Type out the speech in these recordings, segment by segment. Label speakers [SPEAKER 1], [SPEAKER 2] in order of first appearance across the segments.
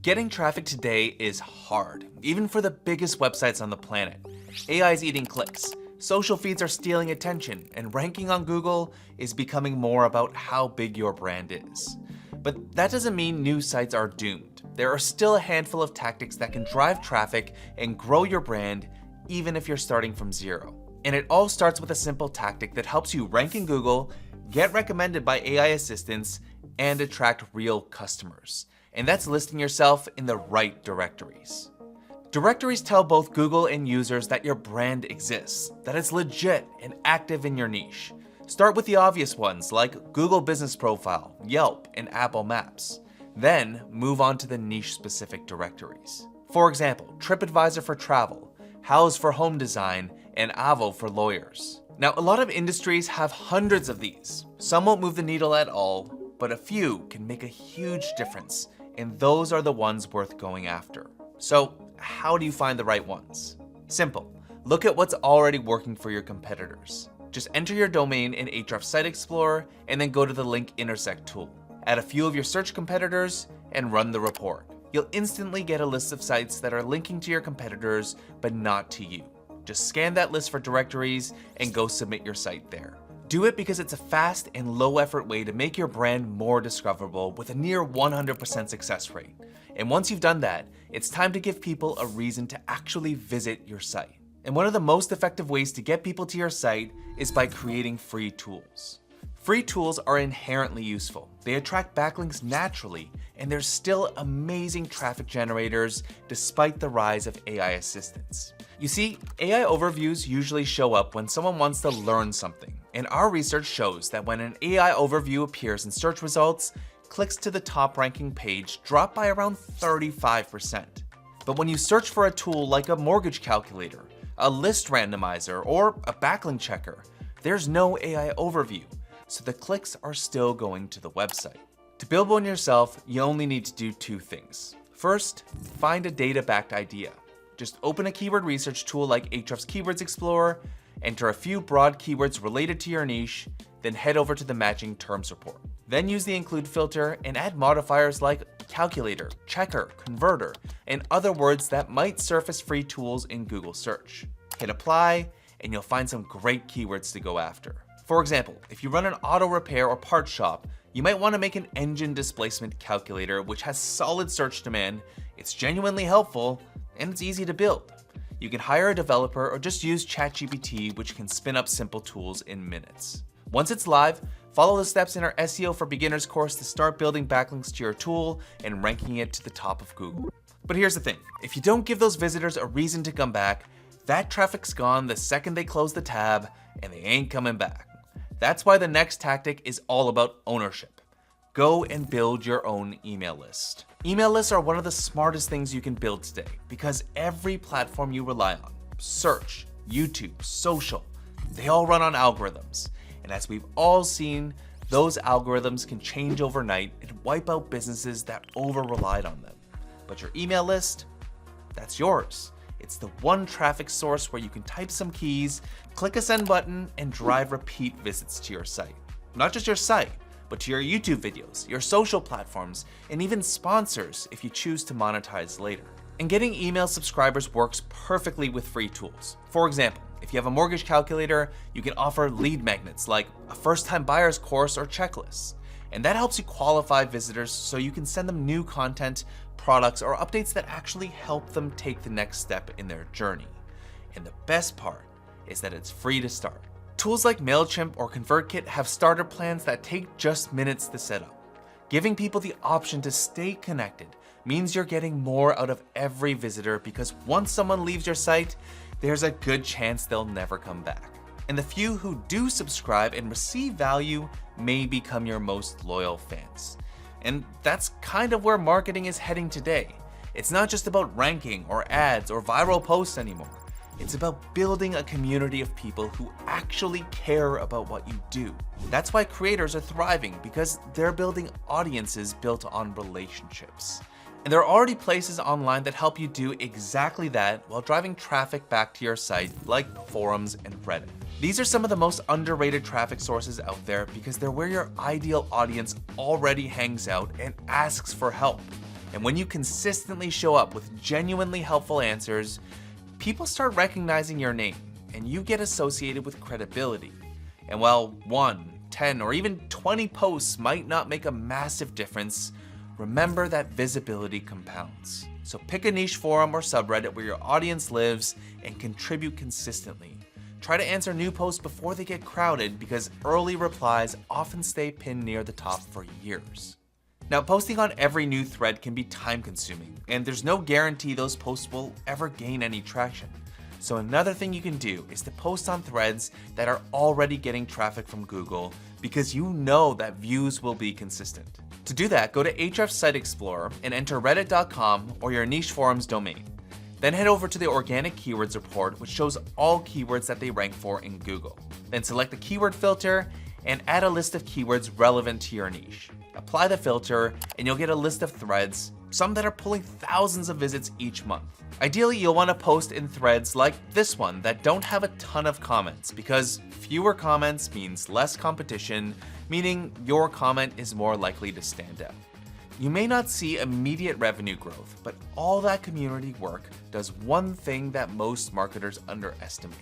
[SPEAKER 1] Getting traffic today is hard, even for the biggest websites on the planet. AI is eating clicks, social feeds are stealing attention, and ranking on Google is becoming more about how big your brand is. But that doesn't mean news sites are doomed. There are still a handful of tactics that can drive traffic and grow your brand, even if you're starting from zero. And it all starts with a simple tactic that helps you rank in Google, get recommended by AI assistants, and attract real customers. And that's listing yourself in the right directories. Directories tell both Google and users that your brand exists, that it's legit and active in your niche. Start with the obvious ones like Google Business Profile, Yelp, and Apple Maps. Then move on to the niche-specific directories. For example, TripAdvisor for travel, Houzz for home design, and Avvo for lawyers. Now, a lot of industries have hundreds of these. Some won't move the needle at all, but a few can make a huge difference, and those are the ones worth going after. So, how do you find the right ones? Simple. Look at what's already working for your competitors. Just enter your domain in Ahrefs Site Explorer and then go to the link intersect tool. Add a few of your search competitors and run the report. You'll instantly get a list of sites that are linking to your competitors, but not to you. Just scan that list for directories and go submit your site there. Do it because it's a fast and low effort way to make your brand more discoverable with a near 100% success rate. And once you've done that, it's time to give people a reason to actually visit your site. And one of the most effective ways to get people to your site is by creating free tools. Free tools are inherently useful. They attract backlinks naturally, and they're still amazing traffic generators despite the rise of AI assistants. You see, AI overviews usually show up when someone wants to learn something, and our research shows that when an AI overview appears in search results, clicks to the top ranking page drop by around 35%. But when you search for a tool like a mortgage calculator, a list randomizer, or a backlink checker, there's no AI overview, so the clicks are still going to the website. To build one yourself, you only need to do two things. First, find a data-backed idea. Just open a keyword research tool like Ahrefs Keywords Explorer, enter a few broad keywords related to your niche, then head over to the matching terms report. Then use the include filter and add modifiers like calculator, checker, converter, and other words that might surface free tools in Google search. Hit apply, and you'll find some great keywords to go after. For example, if you run an auto repair or parts shop, you might want to make an engine displacement calculator which has solid search demand, it's genuinely helpful, and it's easy to build. You can hire a developer or just use ChatGPT, which can spin up simple tools in minutes. Once it's live, follow the steps in our SEO for Beginners course to start building backlinks to your tool and ranking it to the top of Google. But here's the thing, if you don't give those visitors a reason to come back, that traffic's gone the second they close the tab and they ain't coming back. That's why the next tactic is all about ownership. Go and build your own email list. Email lists are one of the smartest things you can build today because every platform you rely on, search, YouTube, social, they all run on algorithms. And as we've all seen, those algorithms can change overnight and wipe out businesses that over-relied on them. But your email list, that's yours. It's the one traffic source where you can type some keys, click a send button, and drive repeat visits to your site. Not just your site, but to your YouTube videos, your social platforms, and even sponsors if you choose to monetize later. And getting email subscribers works perfectly with free tools. For example, if you have a mortgage calculator, you can offer lead magnets like a first-time buyer's course or checklists. And that helps you qualify visitors so you can send them new content, products, or updates that actually help them take the next step in their journey. And the best part is that it's free to start. Tools like MailChimp or ConvertKit have starter plans that take just minutes to set up. Giving people the option to stay connected means you're getting more out of every visitor because once someone leaves your site, there's a good chance they'll never come back. And the few who do subscribe and receive value may become your most loyal fans. And that's kind of where marketing is heading today. It's not just about ranking or ads or viral posts anymore. It's about building a community of people who actually care about what you do. That's why creators are thriving, because they're building audiences built on relationships. And there are already places online that help you do exactly that while driving traffic back to your site, like forums and Reddit. These are some of the most underrated traffic sources out there because they're where your ideal audience already hangs out and asks for help. And when you consistently show up with genuinely helpful answers, people start recognizing your name and you get associated with credibility. And while 1, 10, or even 20 posts might not make a massive difference, remember that visibility compounds. So pick a niche forum or subreddit where your audience lives and contribute consistently. Try to answer new posts before they get crowded because early replies often stay pinned near the top for years. Now, posting on every new thread can be time-consuming, and there's no guarantee those posts will ever gain any traction. So another thing you can do is to post on threads that are already getting traffic from Google because you know that views will be consistent. To do that, go to Ahrefs Site Explorer and enter reddit.com or your niche forum's domain. Then head over to the Organic Keywords report, which shows all keywords that they rank for in Google. Then select the keyword filter and add a list of keywords relevant to your niche. Apply the filter and you'll get a list of threads, some that are pulling thousands of visits each month. Ideally, you'll want to post in threads like this one that don't have a ton of comments because fewer comments means less competition, meaning your comment is more likely to stand out. You may not see immediate revenue growth, but all that community work does one thing that most marketers underestimate.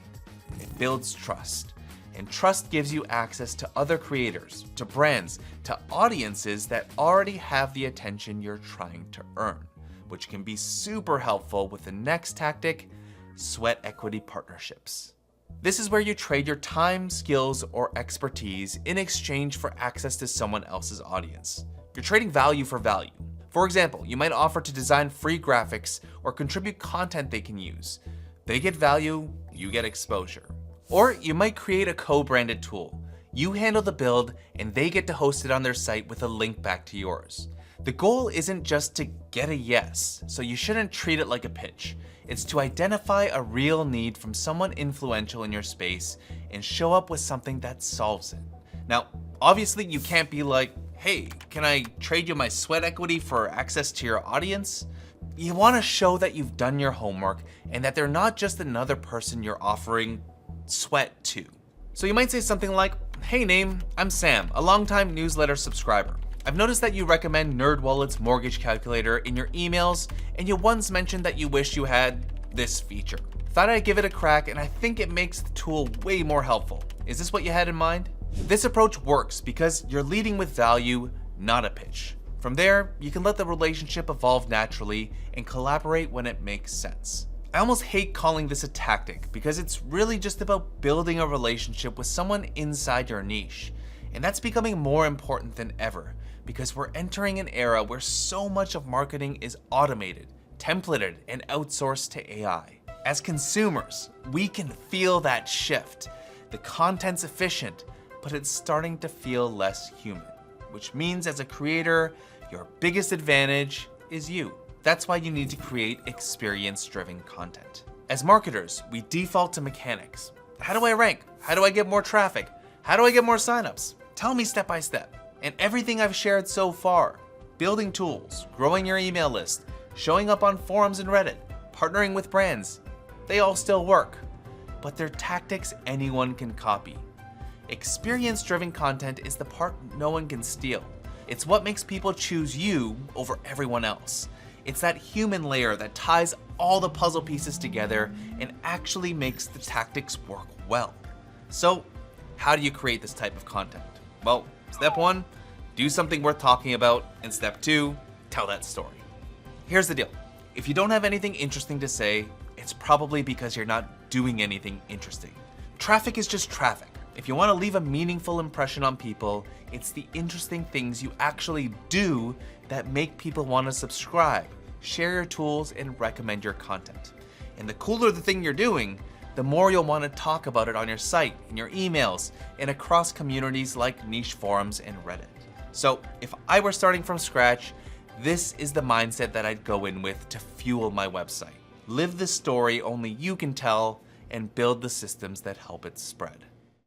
[SPEAKER 1] It builds trust. And trust gives you access to other creators, to brands, to audiences that already have the attention you're trying to earn, which can be super helpful with the next tactic, sweat equity partnerships. This is where you trade your time, skills, or expertise in exchange for access to someone else's audience. You're trading value for value. For example, you might offer to design free graphics or contribute content they can use. They get value, you get exposure. Or you might create a co-branded tool. You handle the build and they get to host it on their site with a link back to yours. The goal isn't just to get a yes, so you shouldn't treat it like a pitch. It's to identify a real need from someone influential in your space and show up with something that solves it. Now, obviously you can't be like, hey, can I trade you my sweat equity for access to your audience? You want to show that you've done your homework and that they're not just another person you're offering sweat to. So you might say something like, hey name, I'm Sam, a longtime newsletter subscriber. I've noticed that you recommend NerdWallet's mortgage calculator in your emails, and you once mentioned that you wish you had this feature. Thought I'd give it a crack, and I think it makes the tool way more helpful. Is this what you had in mind? This approach works because you're leading with value, not a pitch. From there, you can let the relationship evolve naturally and collaborate when it makes sense. I almost hate calling this a tactic because it's really just about building a relationship with someone inside your niche. And that's becoming more important than ever because we're entering an era where so much of marketing is automated, templated, and outsourced to AI. As consumers, we can feel that shift. The content's efficient, but it's starting to feel less human, which means as a creator, your biggest advantage is you. That's why you need to create experience-driven content. As marketers, we default to mechanics. How do I rank? How do I get more traffic? How do I get more signups? Tell me step by step. And everything I've shared so far, building tools, growing your email list, showing up on forums and Reddit, partnering with brands, they all still work. But they're tactics anyone can copy. Experience-driven content is the part no one can steal. It's what makes people choose you over everyone else. It's that human layer that ties all the puzzle pieces together and actually makes the tactics work well. So, how do you create this type of content? Well, step 1, do something worth talking about, and step 2, tell that story. Here's the deal. If you don't have anything interesting to say, it's probably because you're not doing anything interesting. Traffic is just traffic. If you want to leave a meaningful impression on people, it's the interesting things you actually do that make people want to subscribe, share your tools, and recommend your content. And the cooler the thing you're doing, the more you'll want to talk about it on your site, in your emails, and across communities like niche forums and Reddit. So if I were starting from scratch, this is the mindset that I'd go in with to fuel my website. Live the story only you can tell and build the systems that help it spread.